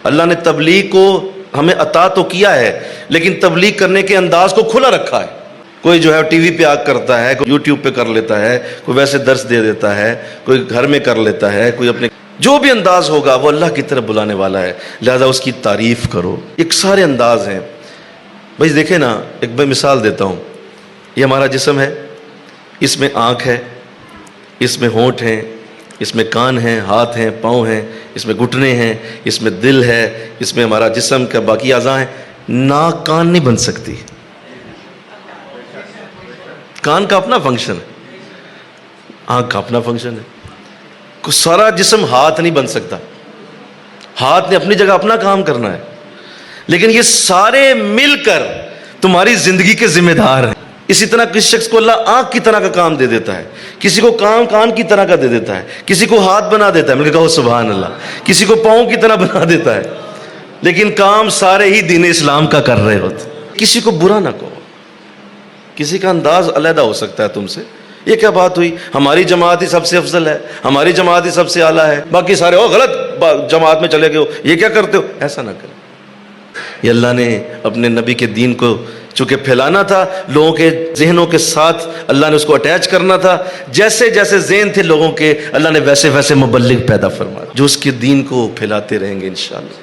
اللہ نے تبلیغ کو ہمیں عطا تو کیا ہے، لیکن تبلیغ کرنے کے انداز کو کھلا رکھا ہے۔ کوئی جو ہے ٹی وی پہ آ کرتا ہے، کوئی یوٹیوب پہ کر لیتا ہے، کوئی ویسے درس دے دیتا ہے، کوئی گھر میں کر لیتا ہے، کوئی اپنے جو بھی انداز ہوگا وہ اللہ کی طرف بلانے والا ہے، لہذا اس کی تعریف کرو۔ ایک سارے انداز ہیں بھائی، دیکھیں نا، ایک میں مثال دیتا ہوں۔ یہ ہمارا جسم ہے، اس میں آنکھ ہے، اس میں ہونٹ ہیں، اس میں کان ہیں، ہاتھ ہیں، پاؤں ہیں، اس میں گھٹنے ہیں، اس میں دل ہے، اس میں ہمارا جسم کا باقی اعضاء ہیں۔ ناک کان نہیں بن سکتی، کان کا اپنا فنکشن ہے، آنکھ کا اپنا فنکشن ہے۔ سارا جسم ہاتھ نہیں بن سکتا، ہاتھ نے اپنی جگہ اپنا کام کرنا ہے، لیکن یہ سارے مل کر تمہاری زندگی کے ذمہ دار ہیں۔ اسی طرح کسی شخص کو اللہ آنکھ کی طرح کا کام دے دیتا ہے، کسی کو کان کی طرح کا دے دیتا ہے، کسی کو ہاتھ بنا دیتا ہے، میں نے کہا سبحان اللہ، کسی کو پاؤں کی طرح بنا دیتا ہے، لیکن کام سارے ہی دین اسلام کا کر رہے ہوتے۔ کسی کو برا نہ کہو، کسی کا انداز علیحدہ ہو سکتا ہے تم سے، یہ کیا بات ہوئی، ہماری جماعت ہی سب سے افضل ہے، ہماری جماعت ہی سب سے اعلیٰ ہے، باقی سارے غلط جماعت میں چلے گئے ہو، یہ کیا کرتے ہو، ایسا نہ کریں۔ یہ اللہ نے اپنے نبی کے دین کو چونکہ پھیلانا تھا، لوگوں کے ذہنوں کے ساتھ اللہ نے اس کو اٹیچ کرنا تھا، جیسے جیسے ذہن تھے لوگوں کے، اللہ نے ویسے ویسے مبلغ پیدا فرمایا جو اس کے دین کو پھیلاتے رہیں گے انشاءاللہ۔